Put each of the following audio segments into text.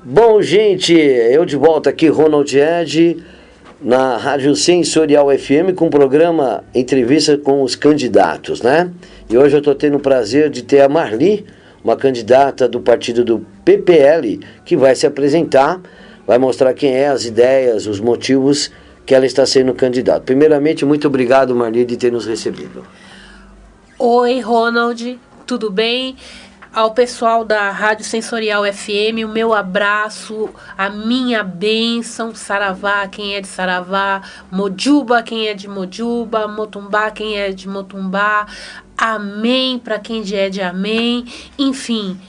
Bom, gente, eu de volta aqui, Ronald Ed, na Rádio Sensorial FM, com o programa Entrevista com os Candidatos, né? E hoje eu estou tendo o prazer de ter a Marli, uma candidata do partido do PPL, que vai se apresentar, vai mostrar quem é, as ideias, os motivos que ela está sendo candidata. Primeiramente, muito obrigado, Marli, de ter nos recebido. Oi, Ronald, tudo bem? Ao pessoal da Rádio Sensorial FM, o meu abraço, a minha bênção, Saravá, quem é de Saravá, Mojuba, quem é de Mojuba, Motumbá, quem é de Motumbá, Amém, para quem é de Amém, enfim,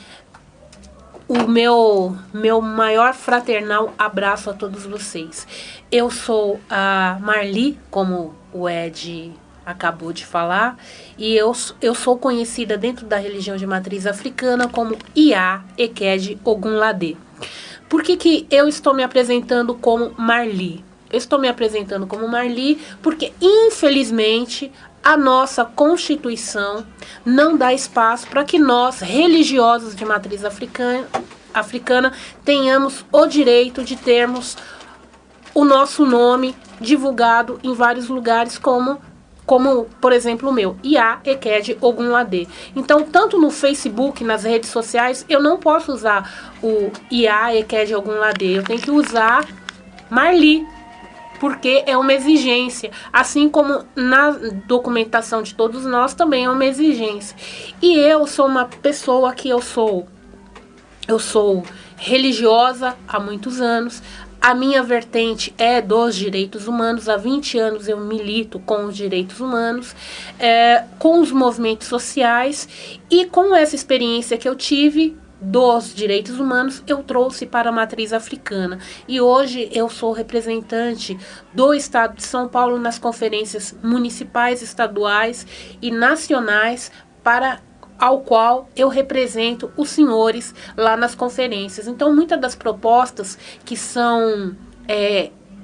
o meu maior fraternal abraço a todos vocês. Eu sou a Marli, como o Ed acabou de falar, e eu sou conhecida dentro da religião de matriz africana como Iá Eked Ogunlade. Por que eu estou me apresentando como Marli? Eu estou me apresentando como Marli porque, infelizmente, a nossa Constituição não dá espaço para que nós, religiosos de matriz africana, tenhamos o direito de termos o nosso nome divulgado em vários lugares como, por exemplo, o meu, Iá Eked Ogunlade. Então, tanto no Facebook, nas redes sociais, eu não posso usar o Iá Eked Ogunlade. Eu tenho que usar Marli, porque é uma exigência. Assim como na documentação de todos nós, também é uma exigência. E eu sou uma pessoa que eu sou religiosa há muitos anos. A minha vertente é dos direitos humanos. Há 20 anos eu milito com os direitos humanos, com os movimentos sociais, e com essa experiência que eu tive dos direitos humanos, eu trouxe para a matriz africana. E hoje eu sou representante do Estado de São Paulo nas conferências municipais, estaduais e nacionais, ao qual eu represento os senhores lá nas conferências. Então, muitas das propostas que são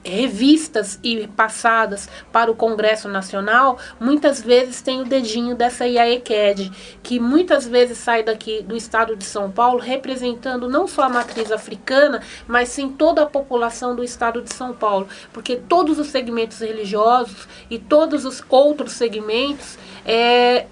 revistas e passadas para o Congresso Nacional, muitas vezes tem o dedinho dessa Iá Eked, que muitas vezes sai daqui do estado de São Paulo, representando não só a matriz africana, mas sim toda a população do estado de São Paulo, porque todos os segmentos religiosos e todos os outros segmentos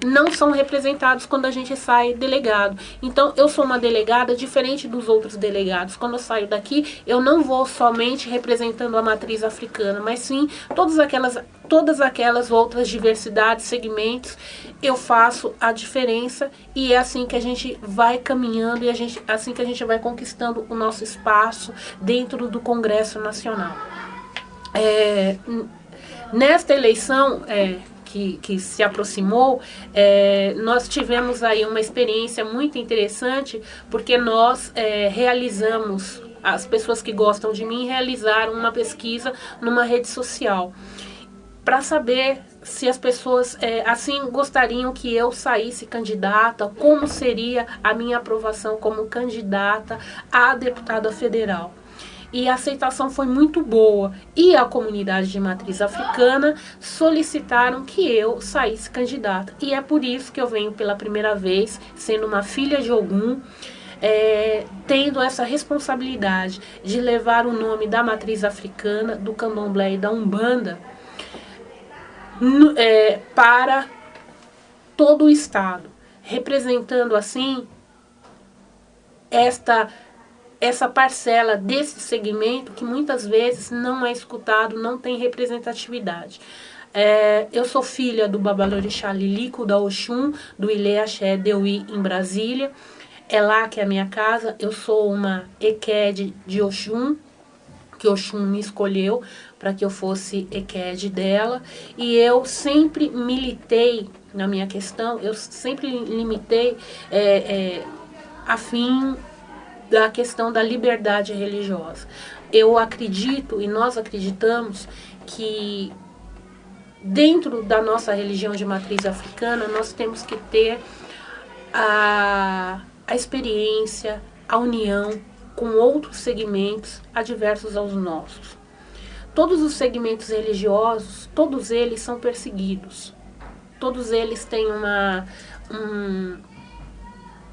não são representados quando a gente sai delegado. Então, eu sou uma delegada diferente dos outros delegados. Quando eu saio daqui, eu não vou somente representando a matriz africana, mas sim todas aquelas outras diversidades, segmentos. Eu faço a diferença, e é assim que a gente vai caminhando, e assim que a gente vai conquistando o nosso espaço dentro do Congresso Nacional. Nesta eleição que se aproximou, nós tivemos aí uma experiência muito interessante, porque nós realizamos, as pessoas que gostam de mim realizaram uma pesquisa numa rede social, para saber se as pessoas assim gostariam que eu saísse candidata, como seria a minha aprovação como candidata a deputada federal. E a aceitação foi muito boa. E a comunidade de matriz africana solicitaram que eu saísse candidata. E é por isso que eu venho pela primeira vez, sendo uma filha de Ogum, tendo essa responsabilidade de levar o nome da matriz africana, do candomblé e da umbanda para todo o estado, representando assim essa parcela desse segmento que muitas vezes não é escutado, não tem representatividade. Eu sou filha do Babalorixá Lilico da Oxum, do Ilê Axé Deuí, em Brasília. É lá que é a minha casa. Eu sou uma Eked de Oxum, que Oxum me escolheu para que eu fosse Eked dela. E eu sempre militei na minha questão, eu sempre limitei a fim da questão da liberdade religiosa. Eu acredito, e nós acreditamos, que dentro da nossa religião de matriz africana, nós temos que ter a experiência, a união com outros segmentos adversos aos nossos. Todos os segmentos religiosos, todos eles são perseguidos. Todos eles têm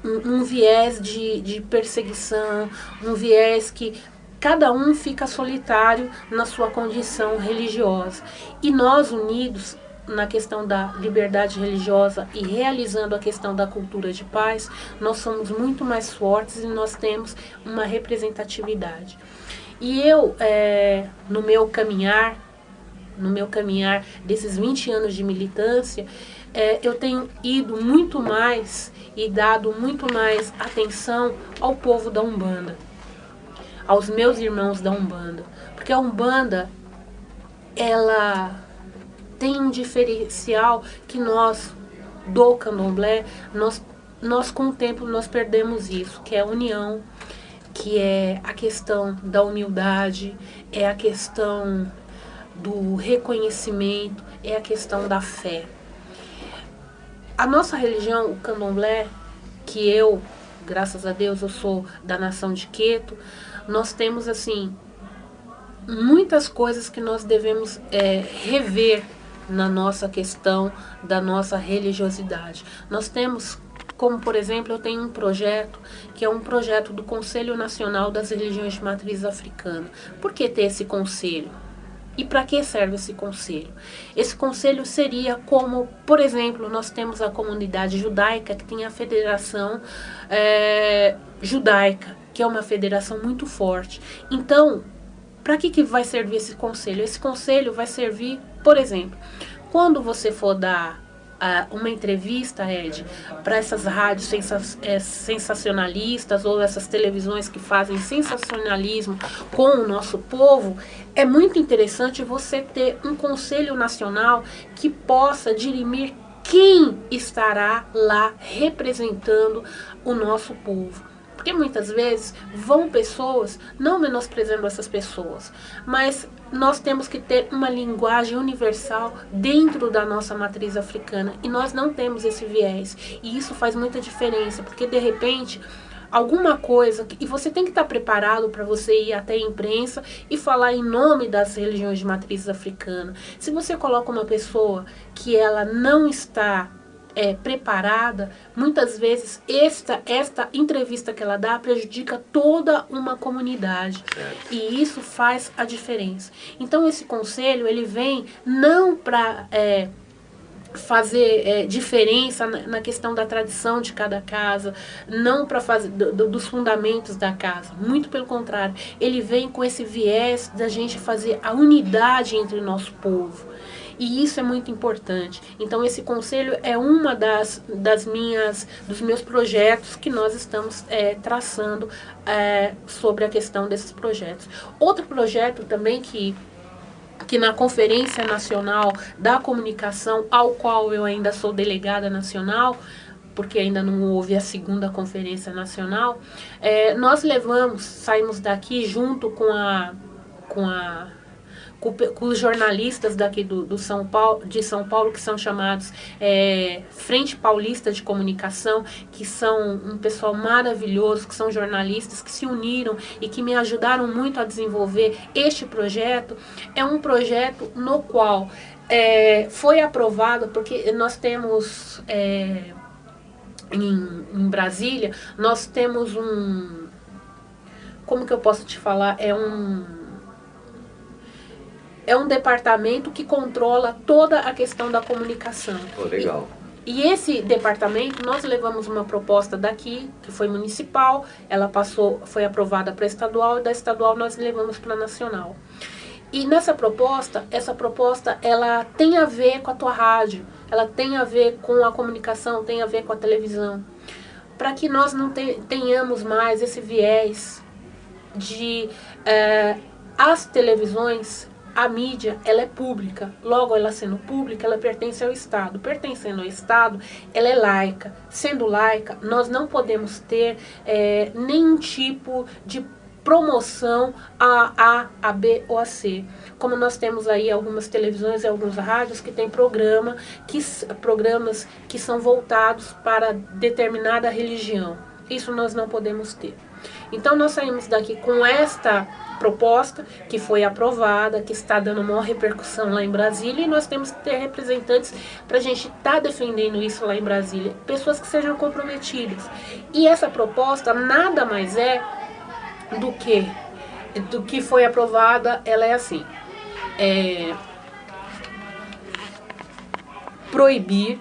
um viés de perseguição, um viés que cada um fica solitário na sua condição religiosa. E nós, unidos na questão da liberdade religiosa e realizando a questão da cultura de paz, nós somos muito mais fortes e nós temos uma representatividade. E eu, no meu caminhar desses 20 anos de militância, eu tenho ido muito mais e dado muito mais atenção ao povo da Umbanda, aos meus irmãos da Umbanda, porque a Umbanda, ela tem um diferencial que nós, do Candomblé, nós com o tempo nós perdemos isso, que é a união, que é a questão da humildade, é a questão do reconhecimento, é a questão da fé. A nossa religião, o Candomblé, que eu, graças a Deus, eu sou da nação de Queto, nós temos, assim, muitas coisas que nós devemos rever na nossa questão da nossa religiosidade. Nós temos, como por exemplo, eu tenho um projeto, que é um projeto do Conselho Nacional das Religiões de Matriz Africana. Por que ter esse conselho? E para que serve esse conselho? Esse conselho seria como, por exemplo, nós temos a comunidade judaica, que tem a Federação Judaica, que é uma federação muito forte. Então, para que vai servir esse conselho? Esse conselho vai servir, por exemplo, quando você for dar uma entrevista, Ed, para essas rádios sensacionalistas ou essas televisões que fazem sensacionalismo com o nosso povo, é muito interessante você ter um conselho nacional que possa dirimir quem estará lá representando o nosso povo. Porque muitas vezes vão pessoas, não menosprezando essas pessoas, mas nós temos que ter uma linguagem universal dentro da nossa matriz africana. E nós não temos esse viés. E isso faz muita diferença, porque de repente, alguma coisa, e você tem que estar preparado para você ir até a imprensa e falar em nome das religiões de matriz africana. Se você coloca uma pessoa que ela não está preparada, muitas vezes esta entrevista que ela dá prejudica toda uma comunidade. Certo. E isso faz a diferença. Então esse conselho, ele vem não para fazer diferença na questão da tradição de cada casa, não para fazer dos fundamentos da casa, muito pelo contrário, ele vem com esse viés da gente fazer a unidade entre o nosso povo. E isso é muito importante. Então esse conselho é uma dos meus projetos que nós estamos traçando sobre a questão desses projetos. Outro projeto também que na Conferência Nacional da Comunicação, ao qual eu ainda sou delegada nacional, porque ainda não houve a segunda Conferência Nacional, nós saímos daqui junto com os jornalistas daqui de São Paulo, que são chamados Frente Paulista de Comunicação, que são um pessoal maravilhoso, que são jornalistas que se uniram e que me ajudaram muito a desenvolver este projeto. É um projeto no qual foi aprovado, porque nós temos em Brasília, nós temos como que eu posso te falar? É um departamento que controla toda a questão da comunicação. Oh, legal. E esse departamento, nós levamos uma proposta daqui, que foi municipal, ela foi aprovada para estadual, e da estadual nós levamos para nacional. E essa proposta, ela tem a ver com a tua rádio, ela tem a ver com a comunicação, tem a ver com a televisão. Para que nós não tenhamos mais esse viés de as televisões. A mídia, ela é pública, logo ela sendo pública, ela pertence ao Estado. Pertencendo ao Estado, ela é laica. Sendo laica, nós não podemos ter nenhum tipo de promoção a B ou a C. Como nós temos aí algumas televisões e algumas rádios que têm programas que são voltados para determinada religião. Isso nós não podemos ter. Então nós saímos daqui com esta proposta que foi aprovada, que está dando maior repercussão lá em Brasília, e nós temos que ter representantes para a gente estar defendendo isso lá em Brasília, pessoas que sejam comprometidas. E essa proposta nada mais é do que foi aprovada. Ela é assim, proibir,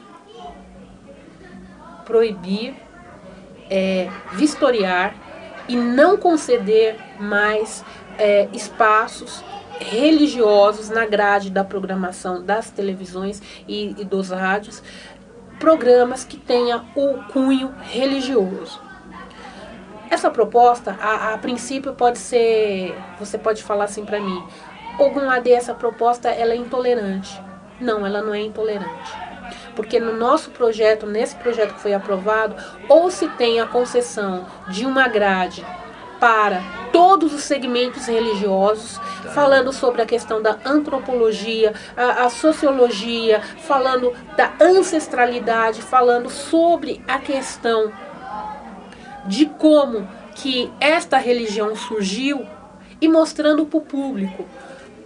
vistoriar e não conceder mais espaços religiosos na grade da programação das televisões e dos rádios, programas que tenham o cunho religioso. Essa proposta, a princípio pode ser, você pode falar assim para mim, algum AD, essa proposta ela é intolerante. Não, ela não é intolerante. Porque no nosso projeto, nesse projeto que foi aprovado, ou se tem a concessão de uma grade para todos os segmentos religiosos, falando sobre a questão da antropologia, a sociologia, falando da ancestralidade, falando sobre a questão de como que esta religião surgiu e mostrando para o público,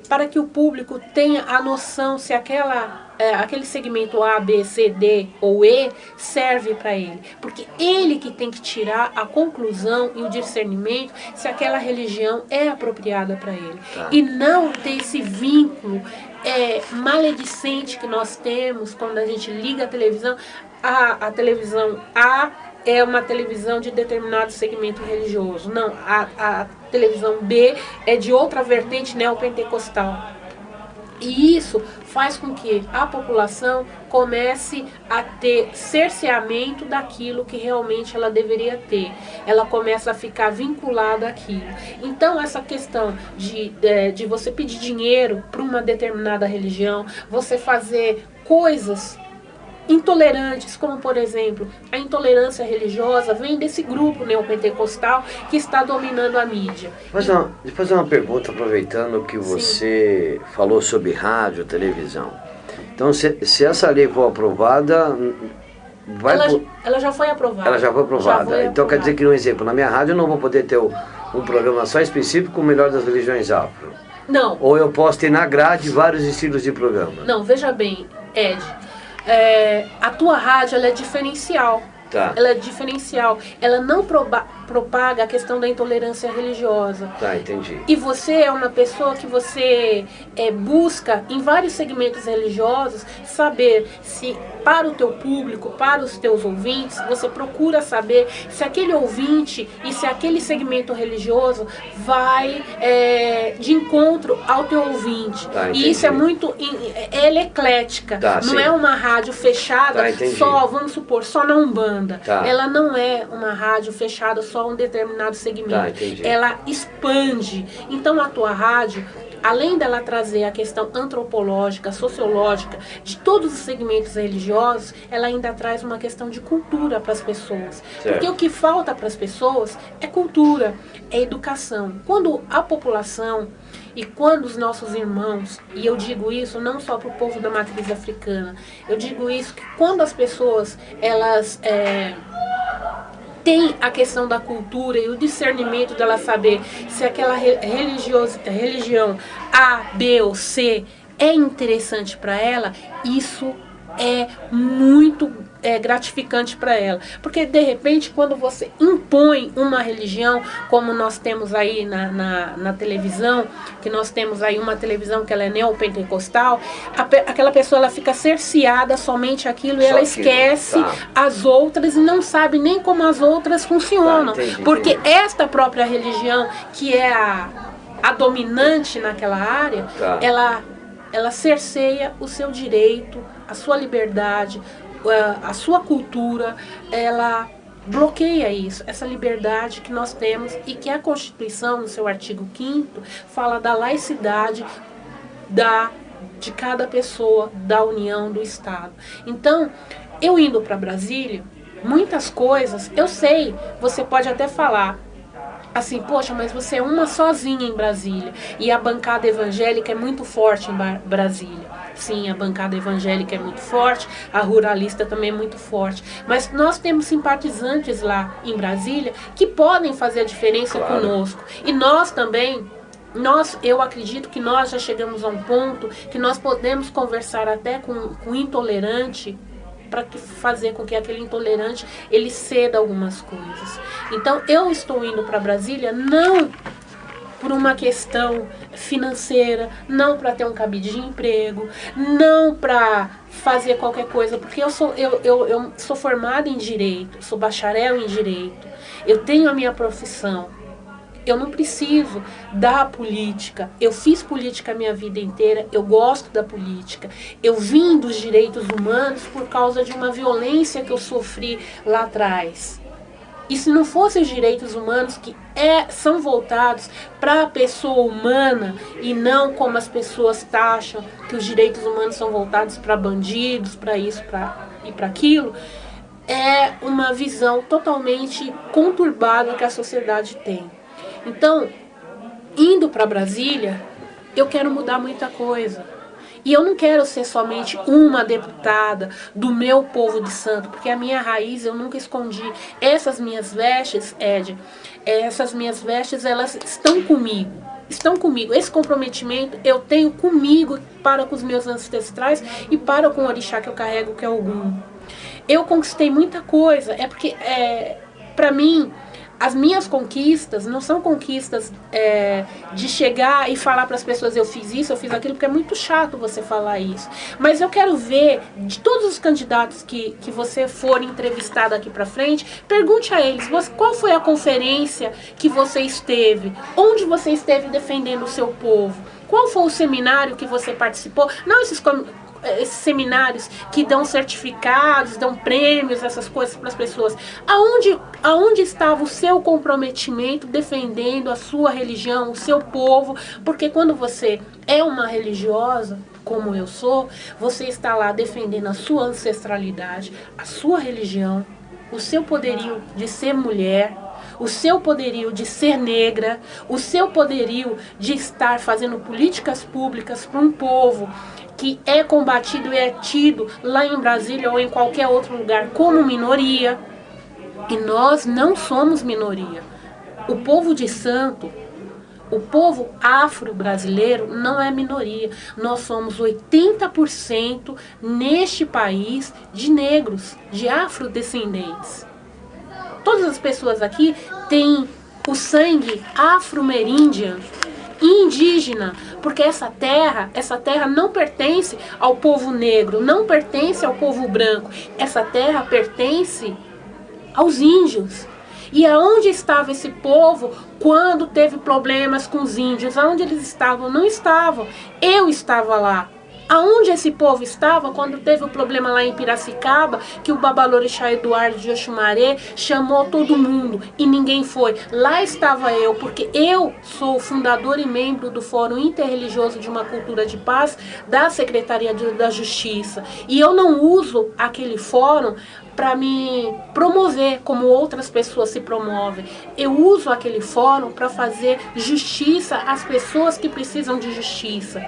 para que o público tenha a noção se aquele segmento A, B, C, D ou E serve para ele. Porque ele que tem que tirar a conclusão e o discernimento se aquela religião é apropriada para ele. E não ter esse vínculo maledicente que nós temos quando a gente liga a televisão. A televisão A é uma televisão de determinado segmento religioso. Não, a televisão B é de outra vertente neopentecostal. E isso faz com que a população comece a ter cerceamento daquilo que realmente ela deveria ter. Ela começa a ficar vinculada àquilo. Então essa questão de você pedir dinheiro para uma determinada religião, você fazer coisas intolerantes, como por exemplo, a intolerância religiosa vem desse grupo neopentecostal que está dominando a mídia. Deixa eu fazer uma pergunta, aproveitando que você falou sobre rádio, televisão. Então, se essa lei for aprovada, ela já foi aprovada. Ela já foi aprovada. Então quer dizer que, um exemplo, na minha rádio eu não vou poder ter um programa só específico, o melhor das religiões afro? Não. Ou eu posso ter na grade vários estilos de programa? Não, veja bem, Ed. A tua rádio ela é diferencial. Ela é diferencial. Ela não propaga a questão da intolerância religiosa. Entendi. E você é uma pessoa que você busca em vários segmentos religiosos saber se para o teu público, para os teus ouvintes, você procura saber se aquele ouvinte e se aquele segmento religioso vai de encontro ao teu ouvinte. E isso é muito, ela é eclética. Não é uma rádio fechada só, vamos supor, só na Umbanda. Ela não é uma rádio fechada só a um determinado segmento. Ela expande. Então a tua rádio, além dela trazer a questão antropológica, sociológica, de todos os segmentos religiosos, ela ainda traz uma questão de cultura para as pessoas. Porque o que falta para as pessoas é cultura, é educação. Quando a população e quando os nossos irmãos, e eu digo isso não só para o povo da matriz africana, eu digo isso que quando as pessoas, elas tem a questão da cultura e o discernimento dela saber se aquela religião A, B ou C é interessante para ela, isso é muito gratificante para ela. Porque de repente quando você impõe uma religião, como nós temos aí na televisão, que nós temos aí uma televisão que ela é neopentecostal, aquela pessoa ela fica cerceada somente aquilo e ela esquece as outras e não sabe nem como as outras funcionam. Porque esta própria religião, que é a dominante naquela área, ela cerceia o seu direito, a sua liberdade, a sua cultura, ela bloqueia isso, essa liberdade que nós temos e que a Constituição, no seu artigo 5º, fala da laicidade de cada pessoa, da União, do Estado. Então, eu indo para Brasília, muitas coisas, eu sei, você pode até falar, assim, poxa, mas você é uma sozinha em Brasília. E a bancada evangélica é muito forte em Brasília. Sim, a bancada evangélica é muito forte, a ruralista também é muito forte. Mas nós temos simpatizantes lá em Brasília que podem fazer a diferença conosco. E nós também, eu acredito que nós já chegamos a um ponto que nós podemos conversar até com o intolerante, para fazer com que aquele intolerante ele ceda algumas coisas. Então eu estou indo para Brasília não por uma questão financeira, não para ter um cabide de emprego, não para fazer qualquer coisa, porque eu sou formada em direito, sou bacharel em direito, eu tenho a minha profissão. Eu não preciso da política. Eu fiz política a minha vida inteira. Eu gosto da política. Eu vim dos direitos humanos por causa de uma violência que eu sofri lá atrás. E se não fossem os direitos humanos que são voltados para a pessoa humana e não como as pessoas taxam que os direitos humanos são voltados para bandidos, para isso e para aquilo, é uma visão totalmente conturbada que a sociedade tem. Então, indo para Brasília, eu quero mudar muita coisa. E eu não quero ser somente uma deputada do meu povo de santo, porque a minha raiz eu nunca escondi. Essas minhas vestes, Ed, elas estão comigo. Estão comigo. Esse comprometimento eu tenho comigo para com os meus ancestrais e para com o orixá que eu carrego, que é Ogum. Eu conquistei muita coisa. É porque, para mim, as minhas conquistas não são conquistas de chegar e falar para as pessoas eu fiz isso, eu fiz aquilo, porque é muito chato você falar isso. Mas eu quero ver, de todos os candidatos que você for entrevistado aqui para frente, pergunte a eles, qual foi a conferência que você esteve? Onde você esteve defendendo o seu povo? Qual foi o seminário que você participou? Não esses seminários que dão certificados, dão prêmios, essas coisas para as pessoas. Aonde estava o seu comprometimento defendendo a sua religião, o seu povo? Porque quando você é uma religiosa, como eu sou, você está lá defendendo a sua ancestralidade, a sua religião, o seu poderio de ser mulher, o seu poderio de ser negra, o seu poderio de estar fazendo políticas públicas para um povo que é combatido e é tido lá em Brasília ou em qualquer outro lugar como minoria. E nós não somos minoria. O povo de santo, o povo afro-brasileiro não é minoria. Nós somos 80% neste país de negros, de afrodescendentes. Todas as pessoas aqui têm o sangue afro-ameríndio, indígena, porque essa terra não pertence ao povo negro, não pertence ao povo branco. Essa terra pertence aos índios. E aonde estava esse povo quando teve problemas com os índios? Aonde eles estavam? Não estavam. Eu estava lá. Aonde esse povo estava quando teve o problema lá em Piracicaba, que o Babalorixá Eduardo de Oxumaré chamou todo mundo e ninguém foi? Lá estava eu, porque eu sou fundador e membro do Fórum Interreligioso de uma Cultura de Paz da Secretaria da Justiça. E eu não uso aquele fórum para me promover como outras pessoas se promovem. Eu uso aquele fórum para fazer justiça às pessoas que precisam de justiça.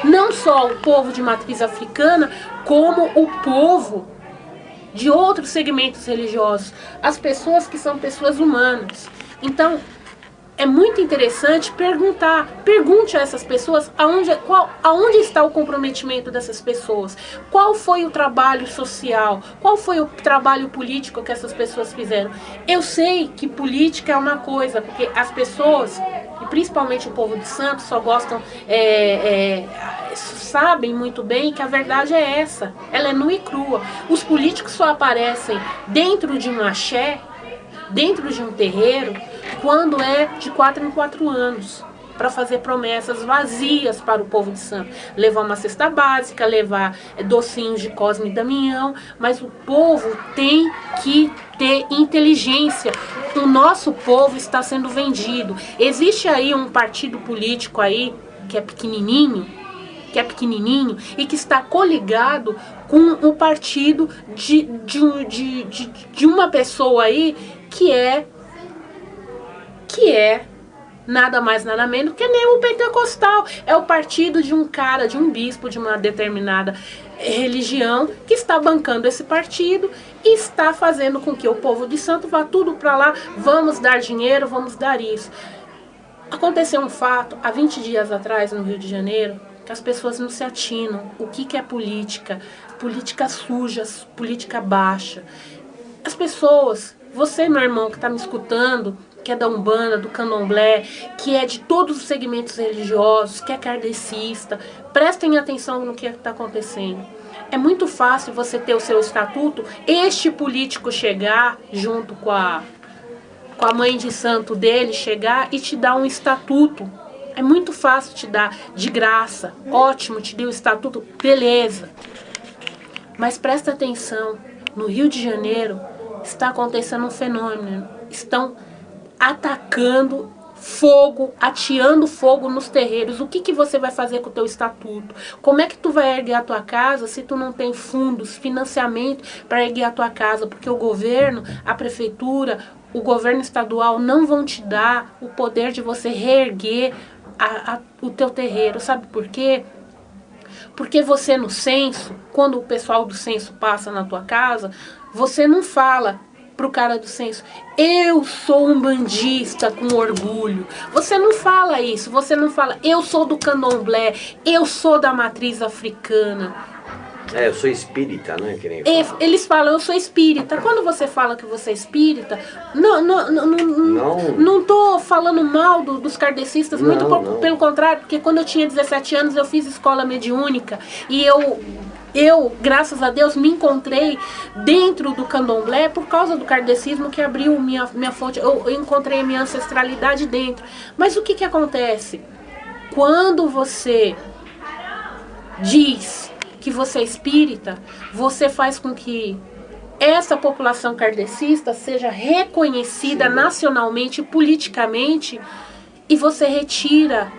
Não só o povo de matriz africana, como o povo de outros segmentos religiosos. As pessoas que são pessoas humanas. Então, é muito interessante pergunte a essas pessoas aonde está o comprometimento dessas pessoas. Qual foi o trabalho social? Qual foi o trabalho político que essas pessoas fizeram? Eu sei que política é uma coisa, porque as pessoas, e principalmente o povo de Santos, só gostam, sabem muito bem que a verdade é essa. Ela é nua e crua. Os políticos só aparecem dentro de um axé, dentro de um terreiro, quando é de 4 em 4 anos, para fazer promessas vazias para o povo de santo. Levar uma cesta básica, levar docinhos de Cosme e Damião, mas o povo tem que ter inteligência. O nosso povo está sendo vendido. Existe aí um partido político aí, que é pequenininho e que está coligado com o partido de uma pessoa aí que é que é nada mais, nada menos que nem o pentecostal. É o partido de um cara, de um bispo, de uma determinada religião, que está bancando esse partido e está fazendo com que o povo de santo vá tudo para lá, vamos dar dinheiro, vamos dar isso. Aconteceu um fato, há 20 dias atrás, no Rio de Janeiro, que as pessoas não se atinam. O que é política? Política suja, política baixa. As pessoas, você, meu irmão, que está me escutando, que é da Umbanda, do Candomblé, que é de todos os segmentos religiosos, que é kardecista, prestem atenção no que está acontecendo. É muito fácil você ter o seu estatuto, este político chegar junto com a mãe de santo dele, chegar e te dar um estatuto. É muito fácil te dar de graça. Ótimo, te deu o estatuto, beleza. Mas presta atenção, no Rio de Janeiro está acontecendo um fenômeno. Estão atacando fogo, ateando fogo nos terreiros. O que você vai fazer com o teu estatuto? Como é que tu vai erguer a tua casa se tu não tem fundos, financiamento para erguer a tua casa? Porque o governo, a prefeitura, o governo estadual não vão te dar o poder de você reerguer o teu terreiro. Sabe por quê? Porque você no censo, quando o pessoal do censo passa na tua casa, você não fala pro cara do censo, eu sou um bandista com orgulho. Você não fala isso, você não fala, eu sou do candomblé, eu sou da matriz africana. Eu sou espírita, né? Que nem eles falam, eu sou espírita. Quando você fala que você é espírita, não tô falando mal dos kardecistas, muito pelo contrário, porque quando eu tinha 17 anos eu fiz escola mediúnica e eu, graças a Deus, me encontrei dentro do candomblé por causa do kardecismo que abriu minha fonte. Eu encontrei a minha ancestralidade dentro. Mas o que acontece? Quando você diz que você é espírita, você faz com que essa população kardecista seja reconhecida nacionalmente e politicamente, e você retira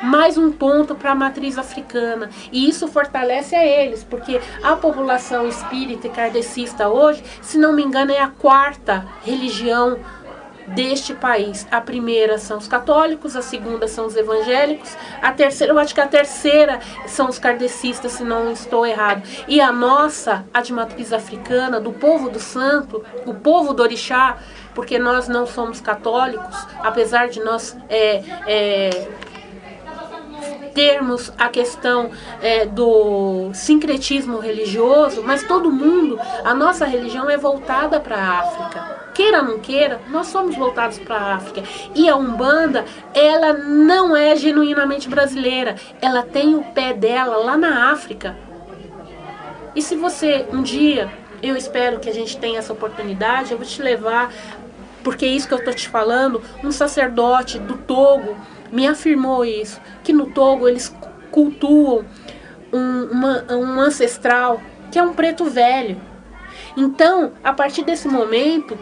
mais um ponto para a matriz africana. E isso fortalece a eles, porque a população espírita e kardecista hoje, se não me engano, é a quarta religião deste país. A primeira são os católicos, a segunda são os evangélicos, a terceira, eu acho que a terceira são os kardecistas, se não estou errado. E a nossa, a de matriz africana, do povo do santo, o povo do orixá, porque nós não somos católicos, apesar de nós termos a questão do sincretismo religioso, mas todo mundo, a nossa religião é voltada para a África. Queira ou não queira, nós somos voltados para a África. E a Umbanda, ela não é genuinamente brasileira. Ela tem o pé dela lá na África. E se você, um dia, eu espero que a gente tenha essa oportunidade, eu vou te levar, porque é isso que eu estou te falando, um sacerdote do Togo me afirmou isso, que no Togo eles cultuam um ancestral que é um preto velho. Então, a partir desse momento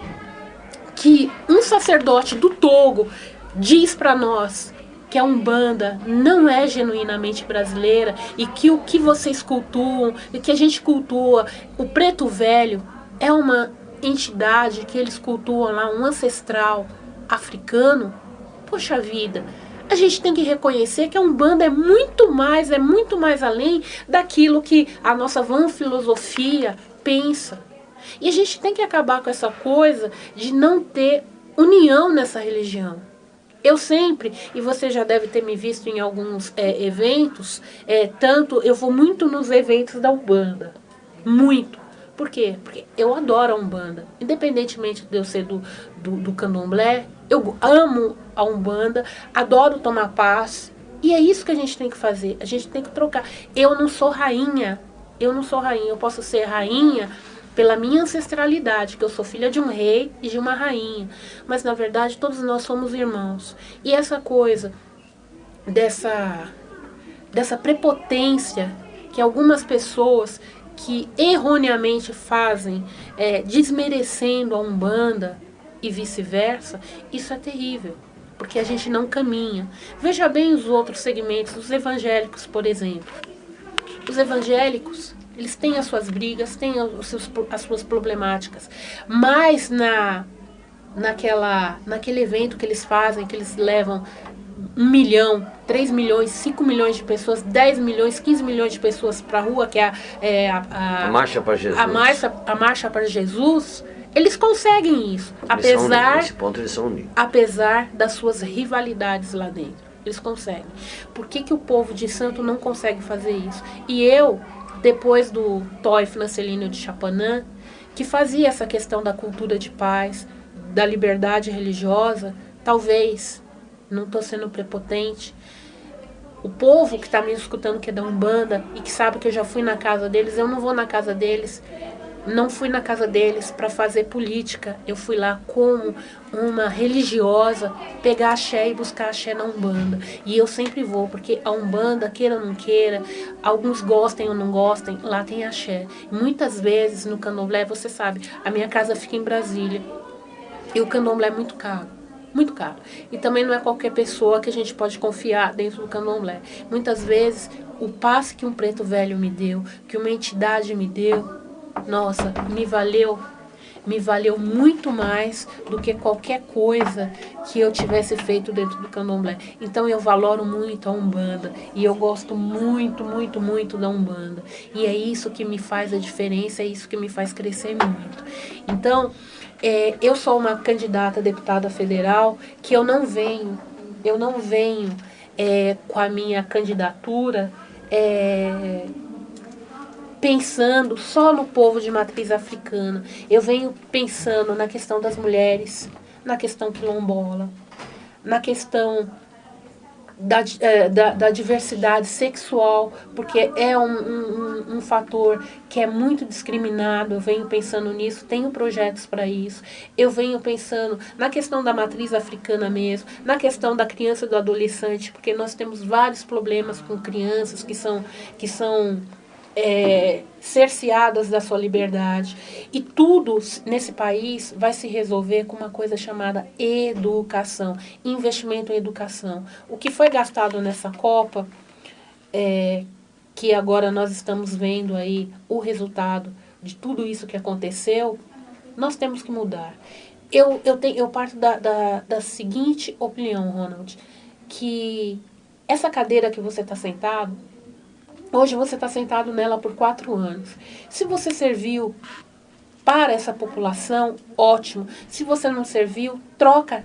que um sacerdote do Togo diz para nós que a Umbanda não é genuinamente brasileira e que o que vocês cultuam e que a gente cultua, o preto velho é uma entidade que eles cultuam lá, um ancestral africano, poxa vida, a gente tem que reconhecer que a Umbanda é muito mais além daquilo que a nossa vã filosofia pensa. E a gente tem que acabar com essa coisa de não ter união nessa religião. Eu sempre, e você já deve ter me visto em alguns eventos, eu vou muito nos eventos da Umbanda. Muito. Por quê? Porque eu adoro a Umbanda. Independentemente de eu ser do candomblé, eu amo a Umbanda, adoro tomar paz. E é isso que a gente tem que fazer. A gente tem que trocar. Eu não sou rainha. Eu posso ser rainha pela minha ancestralidade, que eu sou filha de um rei e de uma rainha. Mas, na verdade, todos nós somos irmãos. E essa coisa, dessa prepotência que algumas pessoas que erroneamente fazem, desmerecendo a Umbanda e vice-versa, isso é terrível, porque a gente não caminha. Veja bem os outros segmentos, os evangélicos, por exemplo. Os evangélicos, eles têm as suas brigas, têm as suas problemáticas, mas naquele evento que eles fazem, que eles levam 1 milhão, 3 milhões, 5 milhões de pessoas, 10 milhões, 15 milhões de pessoas para a rua, que é a Marcha para Jesus. A Marcha para Jesus, eles conseguem isso. Nesse ponto eles são unidos. Apesar das suas rivalidades lá dentro. Eles conseguem. Por que o povo de Santo não consegue fazer isso? E eu, depois do Toifna Celino de Chapanã, que fazia essa questão da cultura de paz, da liberdade religiosa, talvez, não estou sendo prepotente, o povo que está me escutando, que é da Umbanda, e que sabe que eu já fui na casa deles, eu não vou na casa deles, não fui na casa deles para fazer política, eu fui lá como uma religiosa, pegar axé e buscar axé na Umbanda. E eu sempre vou, porque a Umbanda, queira ou não queira, alguns gostem ou não gostem, lá tem axé. Muitas vezes no candomblé, você sabe, a minha casa fica em Brasília, e o candomblé é muito caro. Muito caro. E também não é qualquer pessoa que a gente pode confiar dentro do candomblé. Muitas vezes, o passe que um preto velho me deu, que uma entidade me deu, nossa, me valeu muito mais do que qualquer coisa que eu tivesse feito dentro do candomblé. Então eu valoro muito a Umbanda e eu gosto muito, muito, muito da Umbanda. E é isso que me faz a diferença, é isso que me faz crescer muito. Então, eu sou uma candidata a deputada federal que eu não venho com a minha candidatura pensando só no povo de matriz africana. Eu venho pensando na questão das mulheres, na questão quilombola, na questão da diversidade sexual, porque é um fator que é muito discriminado. Eu venho pensando nisso, tenho projetos para isso. Eu venho pensando na questão da matriz africana mesmo, na questão da criança e do adolescente, porque nós temos vários problemas com crianças que são cerceadas da sua liberdade. E tudo nesse país vai se resolver com uma coisa chamada educação, investimento em educação. O que foi gastado nessa Copa, que agora nós estamos vendo aí o resultado de tudo isso que aconteceu, nós temos que mudar. Eu parto da seguinte opinião, Ronald, que essa cadeira que você está sentado, hoje você está sentado nela por 4 anos. Se você serviu para essa população, ótimo. Se você não serviu, troca.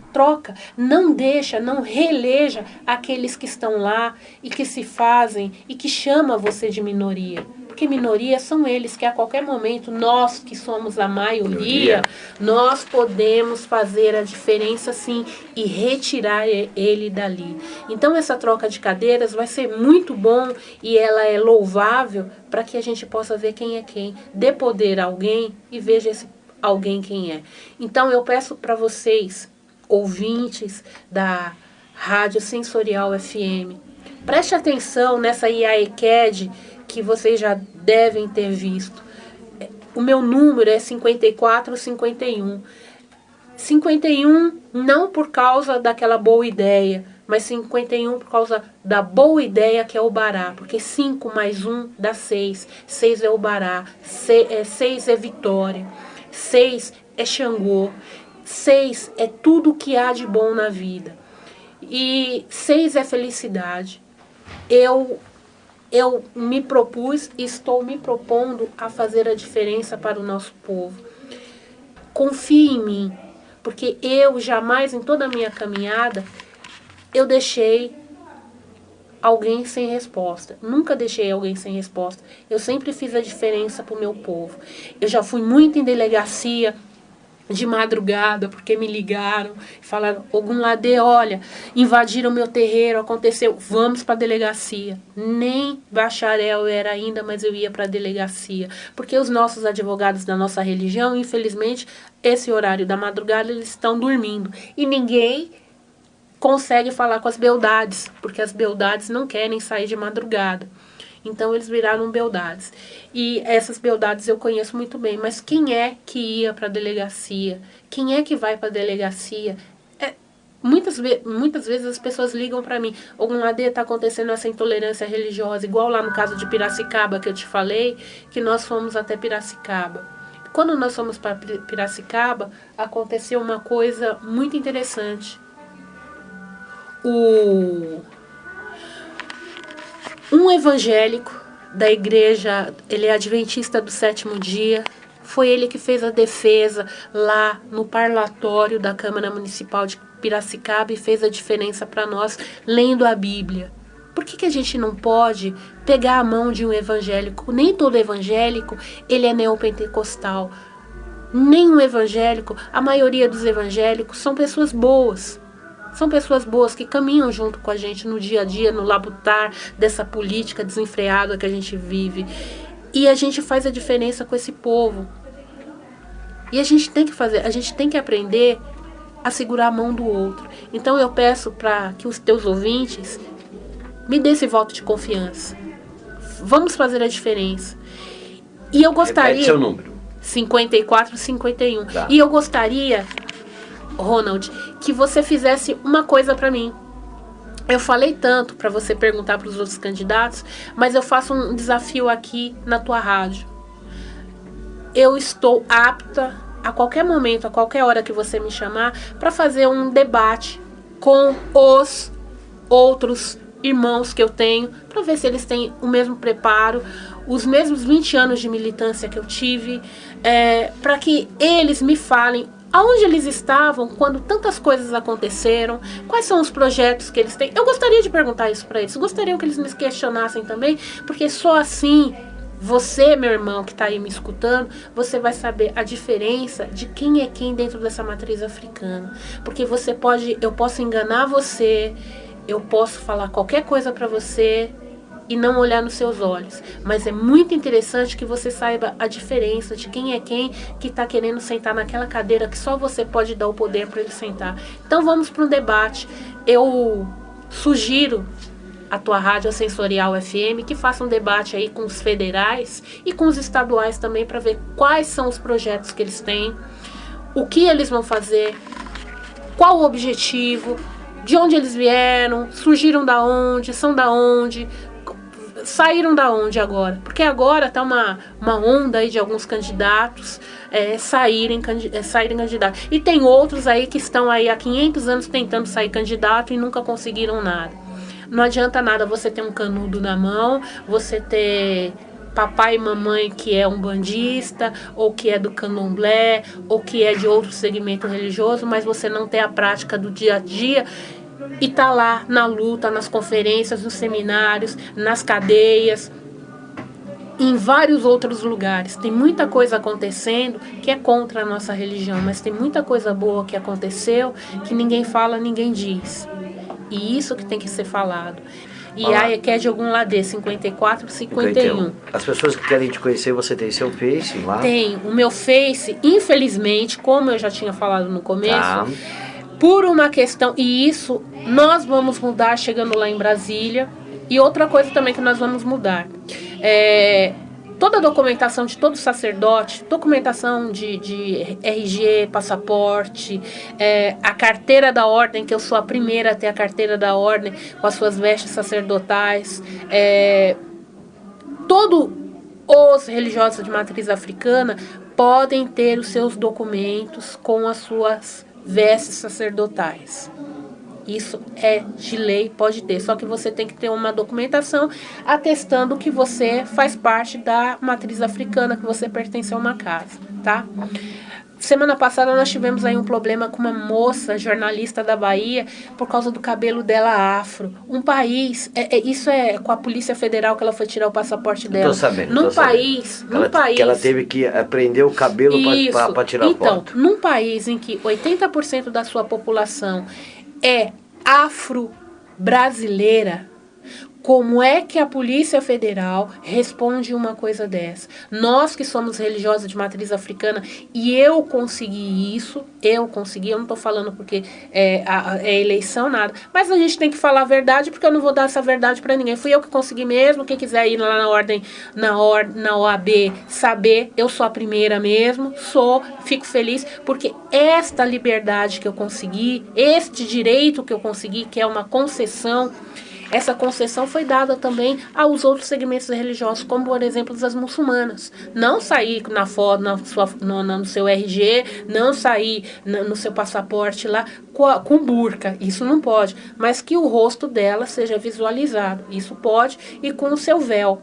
Não deixa, não reeleja aqueles que estão lá e que se fazem e que chamam você de minoria. Porque minoria são eles que a qualquer momento, nós que somos a maioria, nós podemos fazer a diferença sim e retirar ele dali. Então essa troca de cadeiras vai ser muito bom e ela é louvável para que a gente possa ver quem é quem. Dê poder a alguém e veja esse alguém quem é. Então eu peço para vocês, ouvintes da Rádio Sensorial FM, preste atenção nessa IAECAD que vocês já devem ter visto. O meu número é 5451. 51 não por causa daquela boa ideia, mas 51 por causa da boa ideia que é o Bará. Porque 5 mais 1 dá 6. 6 é o Bará. 6 é vitória. 6 é Xangô. 6 é tudo que há de bom na vida. E 6 é felicidade. Eu me propus e estou me propondo a fazer a diferença para o nosso povo. Confie em mim, porque eu jamais, em toda a minha caminhada, eu deixei alguém sem resposta. Nunca deixei alguém sem resposta. Eu sempre fiz a diferença para o meu povo. Eu já fui muito em delegacia, de madrugada, porque me ligaram e falaram: Ogunlade, olha, invadiram meu terreiro, aconteceu, vamos para a delegacia. Nem bacharel eu era ainda, mas eu ia para a delegacia, porque os nossos advogados da nossa religião, infelizmente, esse horário da madrugada eles estão dormindo e ninguém consegue falar com as beldades, porque as beldades não querem sair de madrugada. Então eles viraram beldades. E essas beldades eu conheço muito bem. Mas quem é que ia para a delegacia? Quem é que vai para a delegacia? Muitas vezes as pessoas ligam para mim: Ogunlade, está acontecendo essa intolerância religiosa, igual lá no caso de Piracicaba, que eu te falei, que nós fomos até Piracicaba. quando nós fomos para Piracicaba, aconteceu uma coisa muito interessante. Um evangélico da igreja, ele é adventista do sétimo dia, foi ele que fez a defesa lá no parlatório da Câmara Municipal de Piracicaba e fez a diferença para nós lendo a Bíblia. Por que a gente não pode pegar a mão de um evangélico? Nem todo evangélico, ele é neopentecostal. Nem um evangélico, a maioria dos evangélicos são pessoas boas. São pessoas boas que caminham junto com a gente no dia a dia, no labutar dessa política desenfreada que a gente vive. E a gente faz a diferença com esse povo. E a gente tem que fazer, a gente tem que aprender a segurar a mão do outro. Então eu peço para que os teus ouvintes me dê esse voto de confiança. Vamos fazer a diferença. E eu gostaria... Repete seu número. 5451. Tá. E eu gostaria, Ronald, que você fizesse uma coisa para mim. Eu falei tanto para você perguntar para os outros candidatos, mas eu faço um desafio aqui na tua rádio. Eu estou apta, a qualquer momento, a qualquer hora que você me chamar, para fazer um debate com os outros irmãos que eu tenho, para ver se eles têm o mesmo preparo, os mesmos 20 anos de militância que eu tive, para que eles me falem aonde eles estavam quando tantas coisas aconteceram, quais são os projetos que eles têm. Eu gostaria de perguntar isso para eles, gostaria que eles me questionassem também, porque só assim você, meu irmão, que está aí me escutando, você vai saber a diferença de quem é quem dentro dessa matriz africana. Porque eu posso enganar você, eu posso falar qualquer coisa para você e não olhar nos seus olhos. Mas é muito interessante que você saiba a diferença de quem é quem que está querendo sentar naquela cadeira que só você pode dar o poder para ele sentar. Então vamos para um debate. Eu sugiro a tua Rádio Sensorial FM que faça um debate aí com os federais e com os estaduais também para ver quais são os projetos que eles têm, o que eles vão fazer, qual o objetivo, de onde eles vieram, surgiram da onde, são da onde, saíram da onde agora. Porque agora tá uma onda aí de alguns candidatos saírem candidatos. E tem outros aí que estão aí há 500 anos tentando sair candidato e nunca conseguiram nada. Não adianta nada você ter um canudo na mão, você ter papai e mamãe que é umbandista, ou que é do candomblé, ou que é de outro segmento religioso, mas você não ter a prática do dia a dia e tá lá na luta, nas conferências, nos seminários, nas cadeias, em vários outros lugares. Tem muita coisa acontecendo que é contra a nossa religião, mas tem muita coisa boa que aconteceu que ninguém fala, ninguém diz. E isso que tem que ser falado. E aí é de algum lado, 5451. As pessoas que querem te conhecer, você tem seu Face lá? Tem. O meu Face, infelizmente, como eu já tinha falado no começo, por uma questão, e isso nós vamos mudar chegando lá em Brasília. E outra coisa também que nós vamos mudar. Toda a documentação de todo sacerdote, documentação de RG, passaporte, a carteira da ordem, que eu sou a primeira a ter a carteira da ordem, com as suas vestes sacerdotais, todos os religiosos de matriz africana podem ter os seus documentos com as suas vestes sacerdotais. Isso é de lei, pode ter. Só que você tem que ter uma documentação atestando que você faz parte da matriz africana, que você pertence a uma casa, tá? Semana passada nós tivemos aí um problema com uma moça, jornalista da Bahia, por causa do cabelo dela afro. Um país, isso é com a Polícia Federal que ela foi tirar o passaporte dela. Tô sabendo. Que ela teve que prender o cabelo para tirar foto. Então, num país em que 80% da sua população é afro-brasileira, como é que a Polícia Federal responde uma coisa dessa? Nós que somos religiosos de matriz africana, e eu consegui isso, eu não estou falando porque é eleição, nada, mas a gente tem que falar a verdade, porque eu não vou dar essa verdade para ninguém. Fui eu que consegui mesmo, quem quiser ir lá na OAB saber, eu sou a primeira mesmo, fico feliz, porque esta liberdade que eu consegui, este direito que eu consegui, que é uma concessão, essa concessão foi dada também aos outros segmentos religiosos, como por exemplo as muçulmanas. Não sair na foto, no seu RG, não sair no seu passaporte lá com burca, isso não pode. Mas que o rosto dela seja visualizado, isso pode, e com o seu véu.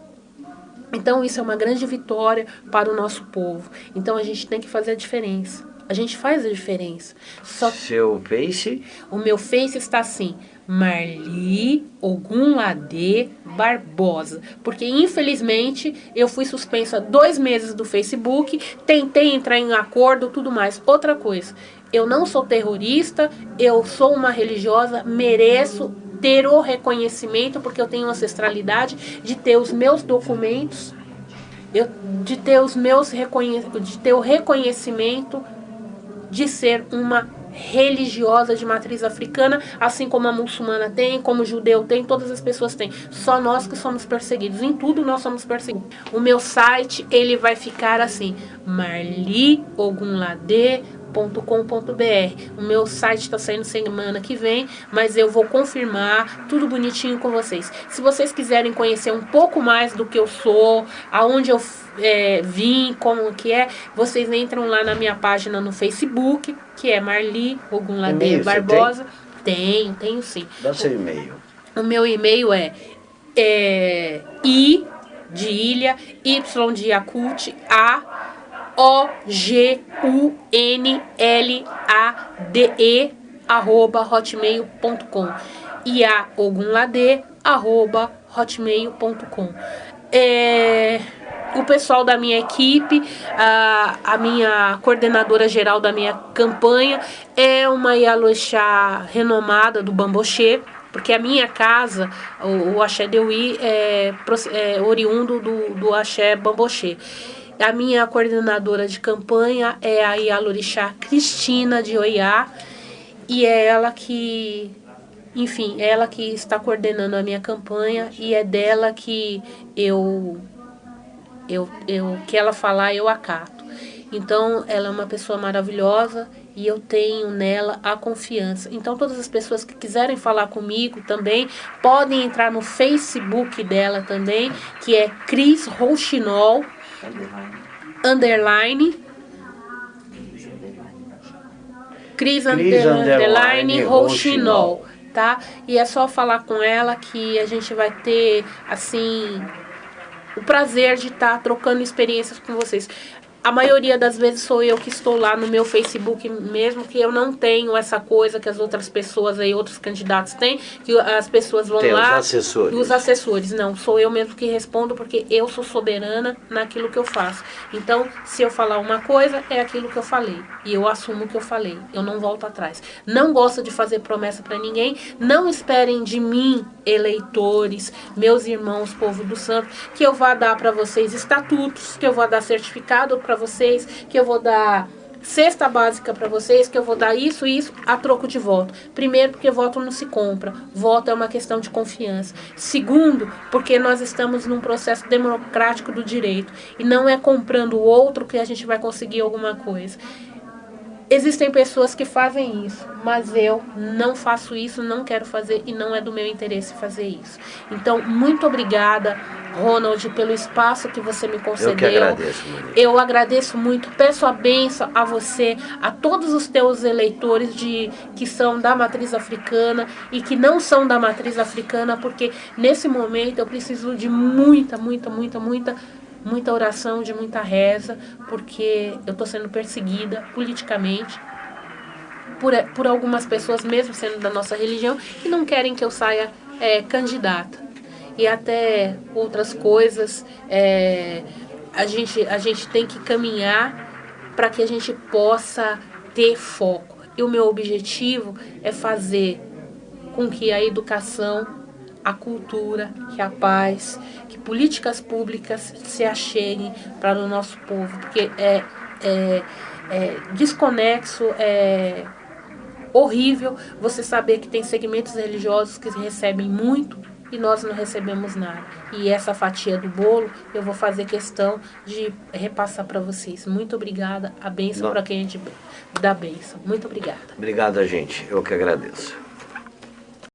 Então isso é uma grande vitória para o nosso povo. Então a gente tem que fazer a diferença. A gente faz a diferença. Seu Face? O meu Face está assim, Marli Ogunlade Barbosa. Porque infelizmente eu fui suspensa 2 meses do Facebook, tentei entrar em acordo, tudo mais. Outra coisa, eu não sou terrorista, eu sou uma religiosa, mereço ter o reconhecimento, porque eu tenho ancestralidade, de ter os meus documentos, de ter o reconhecimento de ser uma religiosa de matriz africana, assim como a muçulmana tem, como o judeu tem, todas as pessoas têm. Só nós que somos perseguidos. Em tudo nós somos perseguidos. O meu site, ele vai ficar assim, marliogunlade.com.br. O meu site está saindo semana que vem, mas eu vou confirmar tudo bonitinho com vocês. Se vocês quiserem conhecer um pouco mais do que eu sou, aonde eu vim, como que é, vocês entram lá na minha página no Facebook, que é Marli Ogunlade Barbosa. Tenho sim. Dá seu e-mail. O meu e-mail é I de ilha, Y de Yakult, OGUNLADE@hotmail.com iaogunlade@hotmail.com. O pessoal da minha equipe, a minha coordenadora geral da minha campanha é uma Yaloxá renomada do Bamboxê, porque a minha casa, o Axé Deuí, é oriundo do Axé Bamboxê. A minha coordenadora de campanha é a Yalorixá Cristina de Oiá, e é ela que, enfim, é ela que está coordenando a minha campanha, e é dela que que ela falar, eu acato. Então, ela é uma pessoa maravilhosa e eu tenho nela a confiança. Então, todas as pessoas que quiserem falar comigo também, podem entrar no Facebook dela também, que é Cris Rouxinol, _ Cris _ Rouxinol, tá? E é só falar com ela que a gente vai ter, assim, o prazer de estar trocando experiências com vocês. A maioria das vezes sou eu que estou lá no meu Facebook mesmo, que eu não tenho essa coisa que as outras pessoas aí, outros candidatos têm, que as pessoas vão lá... Os assessores. Não, sou eu mesmo que respondo, porque eu sou soberana naquilo que eu faço. Então, se eu falar uma coisa, é aquilo que eu falei. E eu assumo o que eu falei. Eu não volto atrás. Não gosto de fazer promessa para ninguém. Não esperem de mim, eleitores, meus irmãos, povo do santo, que eu vá dar para vocês estatutos, que eu vou dar certificado para vocês, que eu vou dar cesta básica para vocês, que eu vou dar isso a troco de voto. Primeiro, porque voto não se compra. Voto é uma questão de confiança. Segundo, porque nós estamos num processo democrático do direito. E não é comprando o outro que a gente vai conseguir alguma coisa. Existem pessoas que fazem isso, mas eu não faço isso, não quero fazer e não é do meu interesse fazer isso. Então, muito obrigada, Ronald, pelo espaço que você me concedeu. Eu que agradeço, Maria. Eu agradeço muito, peço a bênção a você, a todos os teus eleitores que são da matriz africana e que não são da matriz africana, porque nesse momento eu preciso de muita oração, de muita reza, porque eu estou sendo perseguida politicamente por algumas pessoas, mesmo sendo da nossa religião, que não querem que eu saia candidata. E até outras coisas, a gente tem que caminhar para que a gente possa ter foco. E o meu objetivo é fazer com que a educação, a cultura, que a paz, que políticas públicas se acheguem para o nosso povo, porque é desconexo, é horrível você saber que tem segmentos religiosos que recebem muito e nós não recebemos nada. E essa fatia do bolo eu vou fazer questão de repassar para vocês. Muito obrigada, a bênção para quem a gente dá bênção. Muito obrigada. Obrigado, gente. Eu que agradeço.